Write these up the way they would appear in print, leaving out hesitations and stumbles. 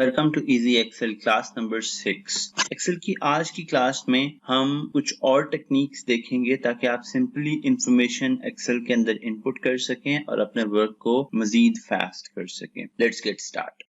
Welcome to easy Excel class number 6। Excel की आज की क्लास में हम कुछ और टेक्निक्स देखेंगे ताकि आप सिंपली इंफॉर्मेशन एक्सेल के अंदर इनपुट कर सकें और अपने वर्क को मजीद फास्ट कर सकें। Let's get start.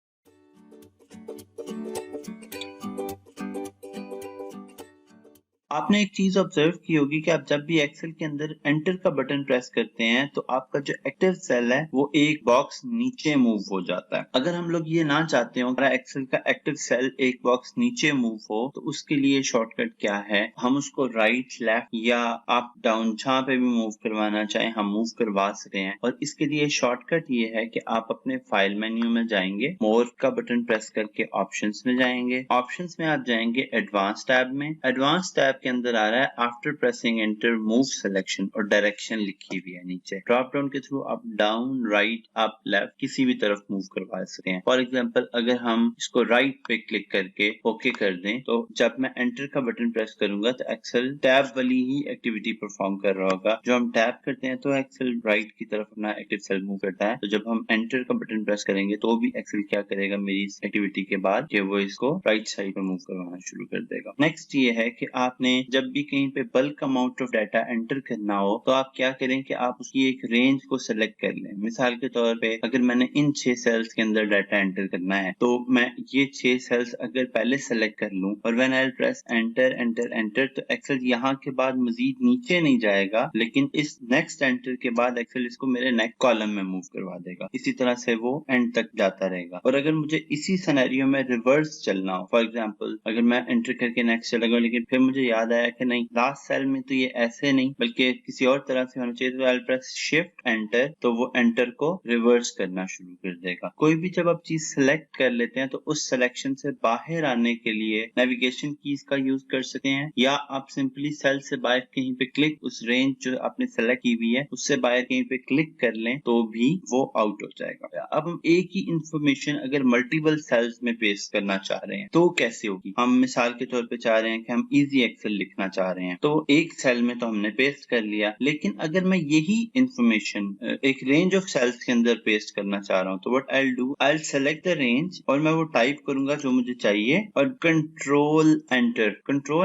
आपने एक चीज ऑब्जर्व की होगी कि आप जब भी एक्सेल के अंदर एंटर का बटन प्रेस करते हैं तो आपका जो एक्टिव सेल है वो एक बॉक्स नीचे मूव हो जाता है। अगर हम लोग ये ना चाहते हो कि एक्सेल का एक्टिव सेल एक बॉक्स नीचे मूव हो तो उसके लिए शॉर्टकट क्या है, हम उसको राइट लेफ्ट या अप डाउन जहां पे भी मूव करवाना चाहें हम मूव करवा सकते हैं। और इसके लिए शॉर्टकट ये है कि आप अपने फाइल मेन्यू में जाएंगे, मोर का बटन प्रेस करके ऑप्शंस में जाएंगे, ऑप्शंस में आप जाएंगे एडवांस टैब में, एडवांस टैब के अंदर आ रहा है after pressing enter move selection और डायरेक्शन लिखी हुई है नीचे। ड्रॉप डाउन के थ्रू आप डाउन राइट अप लेफ्ट किसी भी तरफ मूव करवा सकते हैं। फॉर एग्जांपल अगर हम इसको राइट पे क्लिक करके ओके कर दें तो जब मैं एंटर का बटन प्रेस करूंगा तो एक्सेल टैब वाली ही एक्टिविटी परफॉर्म कर रहा होगा। जो हम टैब करते हैं तो एक्सेल राइट की तरफ अपना एक्टिव सेल मूव करता है, तो जब हम एंटर का बटन प्रेस करेंगे तो भी एक्सेल क्या करेगा मेरी इस एक्टिविटी के बाद कि वो इसको राइट साइड पे मूव करवाना शुरू कर देगा। नेक्स्ट ये है कि आपने जब भी कहीं पे bulk amount of data enter करना हो तो आप क्या करें कि आप उसकी एक रेंज को सिलेक्ट कर लें। मिसाल के तौर पे अगर मैंने इन 6 सेल्स के अंदर डाटा एंटर करना है तो मैं ये 6 सेल्स अगर पहले सेलेक्ट कर लूं और when I press enter enter enter तो एक्सेल यहाँ के बाद मजीद नीचे नहीं जाएगा, लेकिन इस नेक्स्ट एंटर के बाद एक्सेल इसको मेरे नेक्स्ट कॉलम में मूव करवा देगा। इसी तरह से वो एंड तक जाता रहेगा। और अगर मुझे इसी सिनेरियो में रिवर्स चलना हो, फॉर एग्जांपल अगर मैं एंटर करके नेक्स्ट चला गया लेकिन फिर मुझे याद आया कि नहीं लास्ट सेल में तो ये ऐसे नहीं बल्कि किसी और तरह से होना चाहिए, तो आई प्रेस शिफ्ट एंटर तो वो एंटर को रिवर्स करना शुरू कर देगा। कोई भी जब आप चीज सेलेक्ट कर लेते हैं तो उस सिलेक्शन से बाहर आने के लिए नेविगेशन कीज का यूज कर सकते हैं, या आप सिंपली सेल से बाहर कहीं पे क्लिक उस रेंज जो आपने सेलेक्ट की हुई है उससे बाहर कहीं पे क्लिक कर लें तो भी वो आउट हो जाएगा। अब हम एक ही इंफॉर्मेशन अगर मल्टीपल सेल्स में पेस्ट करना चाह रहे हैं तो कैसे होगी। हम मिसाल के तौर पे चाह रहे हैं कि हम इजी एक्सेल लिखना चाह रहे हैं तो एक सेल में तो हमने पेस्ट कर लिया, लेकिन अगर मैं यही इंफॉर्मेशन एक रेंज ऑफ सेल्स के अंदर पेस्ट करना चाह रहा हूँ तो what I do, I select the range और मैं वो टाइप करूंगा जो मुझे चाहिए और कंट्रोल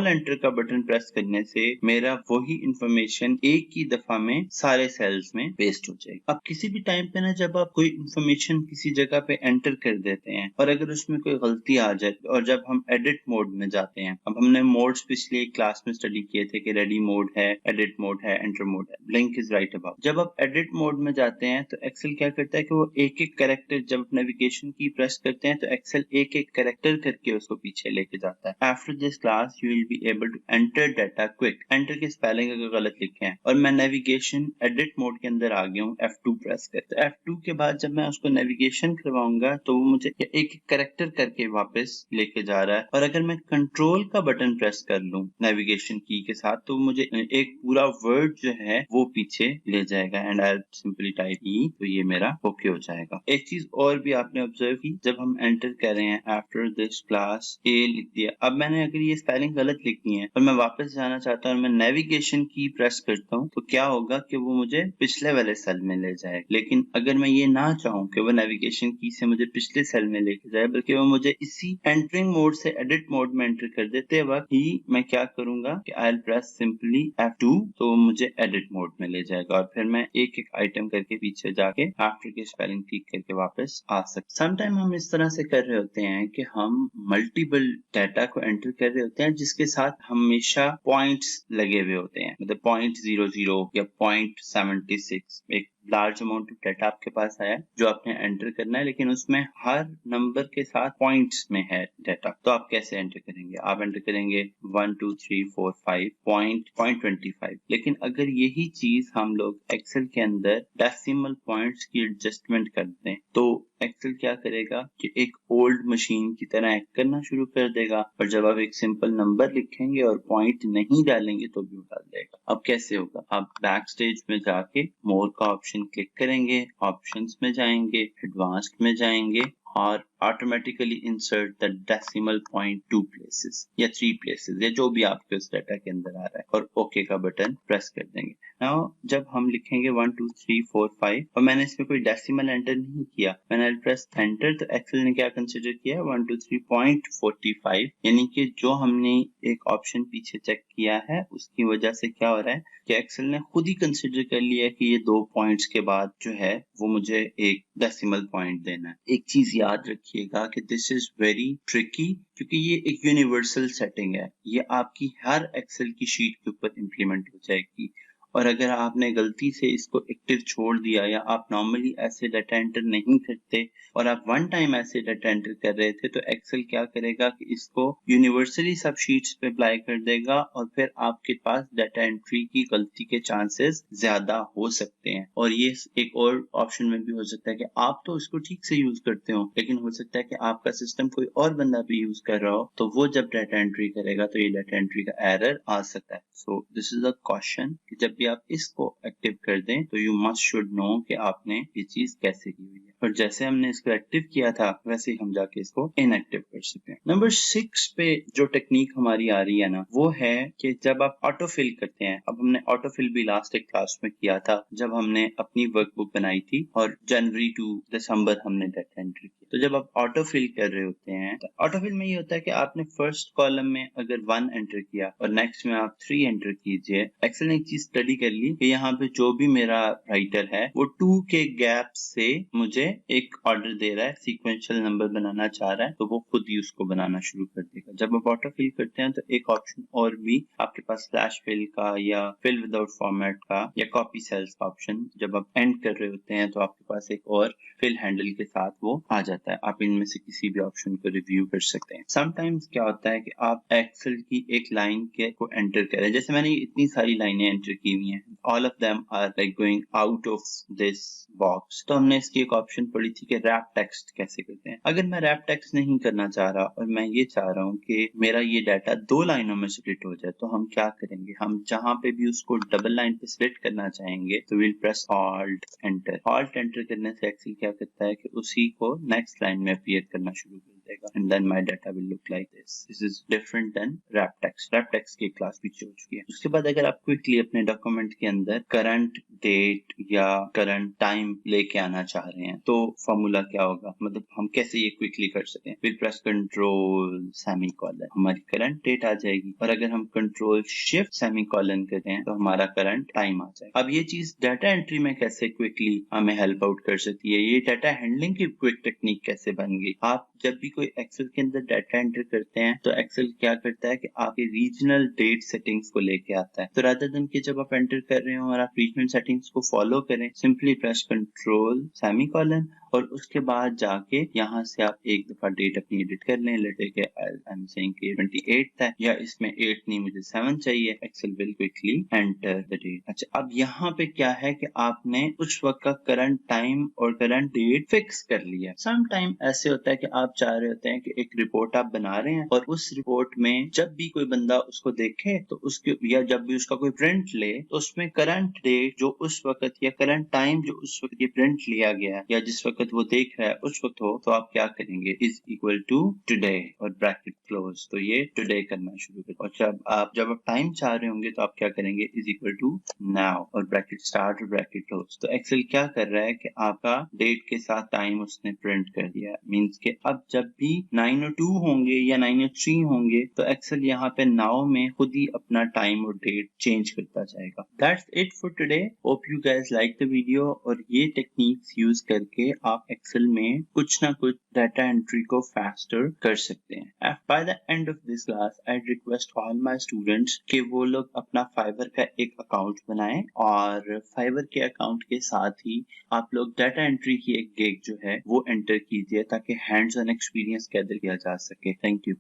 एंटर का बटन प्रेस करने से मेरा वही इंफॉर्मेशन एक ही दफा में सारे सेल्स में पेस्ट हो जाएगी। अब किसी भी टाइम पे ना जब आप कोई इंफॉर्मेशन किसी जगह पे एंटर कर देते हैं और अगर उसमें कोई गलती आ जाए और जब हम एडिट मोड में जाते हैं, अब हमने मोड्स पिछले क्लास में स्टडी किए थे कि रेडी मोड है, एडिट मोड है, एंटर मोड है, ब्लिंक इज राइट अबाउट। जब आप एडिट मोड में जाते हैं तो एक्सेल क्या करता है कि वो एक एक कैरेक्टर जब नेविगेशन की प्रेस करते हैं तो एक्सेल एक एक कैरेक्टर करके उसको पीछे लेके जाता है। After this class you will be able to enter data quick. Enter के स्पेलिंग अगर गलत लिखे हैं और मैं नेविगेशन एडिट मोड के अंदर आ गया हूँ F2 प्रेस कर, तो F2 के बाद जब मैं उसको नेविगेशन करवाऊंगा तो वो मुझे एक एक कैरेक्टर करके वापस लेके जा रहा है। और अगर मैं कंट्रोल का बटन प्रेस कर लूं नेविगेशन की के साथ तो मुझे एक पूरा वर्ड जो है वो पीछे ले जाएगा एंड आई सिंपली टाइप ई तो ये मेरा ओके हो जाएगा। एक चीज और भी आपने ऑब्जर्व की, जब हम एंटर कर रहे हैं आफ्टर दिस क्लास ए लिख दिया, अब मैंने अगर ये स्पेलिंग गलत लिखनी है और मैं वापस जाना चाहता हूँ और मैं नेविगेशन की प्रेस करता हूँ तो क्या होगा कि वो मुझे पिछले वाले सेल में ले जाएगा। लेकिन अगर मैं ये ना चाहूँ कि वो नेविगेशन की से मुझे पिछले सेल में लेके जाए बल्कि वो मुझे इसी एंटरिंग मोड से एडिट मोड में एंटर कर देते वक्त ही मैं क्या करूंगा कि I will press simply F2 तो मुझे एडिट मोड में ले जाएगा और फिर मैं एक एक आइटम करके पीछे जाके आफ्टर की स्पेलिंग ठीक करके वापस आ सकता। समटाइम हम इस तरह से कर रहे होते हैं कि हम मल्टीपल डाटा को एंटर कर रहे होते हैं जिसके साथ हमेशा पॉइंट्स लगे हुए होते हैं, मतलब .00 या .76 एक लार्ज अमाउंट ऑफ डाटा आपके पास आया जो आपने एंटर करना है, लेकिन उसमें हर नंबर के साथ पॉइंट्स में है डाटा। तो आप कैसे एंटर करेंगे, आप एंटर करेंगे 1 2 3 4 5 .25। लेकिन अगर यही चीज हम लोग एक्सेल के अंदर डेसिमल पॉइंट्स की एडजस्टमेंट करते हैं तो एक्सेल क्या करेगा कि एक ओल्ड मशीन की तरह एक्ट करना शुरू कर देगा और जब आप एक सिंपल नंबर लिखेंगे और पॉइंट नहीं डालेंगे तो भी डाल देगा। अब कैसे होगा, आप बैक स्टेज में जाके मोर का ऑप्शन क्लिक करेंगे, ऑप्शंस में जाएंगे, एडवांस्ड में जाएंगे, और automatically insert the decimal point 2 places या 3 प्लेसेस या जो भी आपके उस डाटा के अंदर आ रहा है, और ओके का बटन प्रेस कर देंगे। नाउ जब हम लिखेंगे 1 2 3 4 5 और मैंने इसमें कोई डेसिमल एंटर नहीं किया, मैंने प्रेस एंटर, तो एक्सेल ने क्या कंसीडर किया 123.45, यानी कि जो हमने एक ऑप्शन पीछे चेक किया है उसकी वजह से क्या हो रहा है कि एक्सेल ने खुद ही कंसीडर कर लिया कि ये 2 पॉइंट्स के बाद जो है वो मुझे एक डेसिमल पॉइंट देना है। एक चीज याद रखिएगा कि दिस इज वेरी ट्रिकी, क्योंकि ये एक यूनिवर्सल सेटिंग है, ये आपकी हर एक्सेल की शीट के ऊपर इम्प्लीमेंट हो जाएगी। और अगर आपने गलती से इसको एक्टिव छोड़ दिया या आप नॉर्मली ऐसे डाटा एंटर नहीं करते और आप वन टाइम ऐसे डाटा एंटर कर रहे थे, तो एक्सेल क्या करेगा कि इसको यूनिवर्सली सब शीट्स पे अप्लाई कर देगा और फिर आपके पास डाटा एंट्री की गलती के चांसेस ज्यादा हो सकते हैं। और ये एक और ऑप्शन में भी हो सकता है कि आप तो इसको ठीक से यूज करते हो, लेकिन हो सकता है कि आपका सिस्टम कोई और बंदा भी यूज कर रहा हो, तो वो जब डाटा एंट्री करेगा तो ये डाटा एंट्री का एरर आ सकता है। So this is a question कि जब भी आप इसको एक्टिव कर दें तो यू मस्ट शुड नो कि आपने ये चीज कैसे की हुई है, और जैसे हमने इसको एक्टिव किया था वैसे ही हम जाके इसको इनएक्टिव कर सकते हैं। नंबर 6 पे जो टेक्निक हमारी आ रही है ना, वो है कि जब आप ऑटो फिल करते हैं, अब हमने ऑटो फिल भी लास्ट एक क्लास में किया था जब हमने अपनी वर्कबुक बनाई थी और जनवरी टू दिसंबर हमने डाटा एंट्री की। तो जब आप ऑटो फिल कर रहे होते हैं तो ऑटो फिल में ये होता है कि आपने फर्स्ट कॉलम में अगर 1 एंटर किया और नेक्स्ट में आप 3 एंटर कीजिए, एक्सेल ने एक चीज स्टडी कर ली कि यहाँ पे जो भी मेरा राइटर है वो 2 के गैप से मुझे एक ऑर्डर दे रहा है, सीक्वेंशियल नंबर बनाना चाह रहा है, तो वो खुद ही उसको बनाना शुरू कर देगा। जब आप ऑटो फिल करते हैं तो एक ऑप्शन और भी आपके पास फ्लैश फिल का या फिल विदाउट फॉर्मेट का या कॉपी सेल्स का ऑप्शन, जब आप एंड कर रहे होते हैं तो आपके पास एक और फिल हैंडल के साथ वो आ जाता है। आप इनमें से किसी भी ऑप्शन को रिव्यू कर सकते हैं। समटाइम्स क्या होता है कि आप एक्सेल की एक लाइन के को एंटर करें, जैसे मैंने इतनी सारी लाइनें एंटर की हुई हैं, all of them are like going out of this box, तो हमने इसकी एक ऑप्शन पढ़ी थी कि रैप टेक्स्ट कैसे करते हैं। अगर मैं रैप टेक्स्ट नहीं करना चाह रहा और मैं ये चाह रहा हूँ कि मेरा ये डाटा 2 लाइनों में स्प्लिट हो जाए, तो हम क्या करेंगे, हम जहां पे भी उसको डबल लाइन पे स्प्लिट करना चाहेंगे तो will press alt enter. Alt enter करने से एक्सेल क्या करता है कि उसी को नेक्स्ट लाइन में अपीयर करना शुरू कर देगा, and then my data will look like this. This is different than wrap text. Wrap text की क्लास भी हो चुकी है। उसके बाद अगर आप क्विकली अपने डॉक्यूमेंट के अंदर करंट डेट या करंट टाइम लेके आना चाह रहे हैं, तो फॉर्मूला क्या होगा, मतलब हम कैसे ये क्विकली कर सकते हैं। विल प्रेस कंट्रोल सेमीकोलन, हमारी करंट डेट आ जाएगी, और अगर हम कंट्रोल शिफ्ट सेमीकोलन करते हैं तो हमारा करंट टाइम आ जाएगा। अब ये चीज डाटा एंट्री में कैसे क्विकली हमें हेल्प आउट कर सकती है, ये डाटा हैंडलिंग की क्विक टेक्निक कैसे बन गई। आप जब भी कोई एक्सेल के अंदर डाटा एंटर करते हैं तो एक्सेल क्या करता है कि आपके रीजनल डेट सेटिंग्स को लेके आता है। तो रादर देन कि जब आप एंटर कर रहे हो और आप रीजनल सेटिंग्स को फॉलो करें, सिंपली प्रेस कंट्रोल सेमीकोलन और उसके बाद जाके यहाँ से आप एक दफा डेट अपनी एडिट कर लें। लेटे के आई एम सेइंग कि 28 है, या इसमें 8 नहीं मुझे 7 चाहिए। Excel will quickly enter the date. अच्छा, अब यहाँ पे क्या है कि आपने उस वक्त का करंट टाइम और करंट डेट फिक्स कर लिया। सम टाइम ऐसे होता है कि आप चाह रहे होते हैं कि एक रिपोर्ट आप बना रहे हैं और उस रिपोर्ट में जब भी कोई बंदा उसको देखे तो उसके, या जब भी उसका कोई प्रिंट ले, तो उसमें करंट डेट जो उस वक्त या करंट टाइम जो उस वक्त ये प्रिंट लिया गया या जिस वक्त वो देख रहा है उस वक्त हो, तो आप क्या करेंगे, इज इक्वल टू टुडे और ब्रैकेट क्लोज, तो ये टुडे करना शुरू करें। और जब आप टाइम चाह रहे होंगे तो आप क्या करेंगे, इज इक्वल टू नाउ और ब्रैकेट स्टार्ट और ब्रैकेट क्लोज। तो एक्सेल क्या कर रहा है कि आपका डेट के साथ टाइम उसने प्रिंट कर दिया है। मींस के अब जब भी 902 होंगे या 903 होंगे तो एक्सेल यहाँ पे नाउ में खुद ही अपना टाइम और डेट चेंज करता जाएगा। That's it for today. Hope you guys like the video, और ये टेक्निक्स यूज करके आप एक्सेल में कुछ ना कुछ डाटा एंट्री को फास्टर कर सकते हैं। By the end of this class I request all my students कि वो लोग अपना फाइवर का एक अकाउंट बनाएं, और फाइवर के अकाउंट के साथ ही आप लोग डाटा एंट्री की एक गिग जो है वो एंटर कीजिए ताकि हैंड्स ऑन एक्सपीरियंस गैदर किया जा सके। Thank you.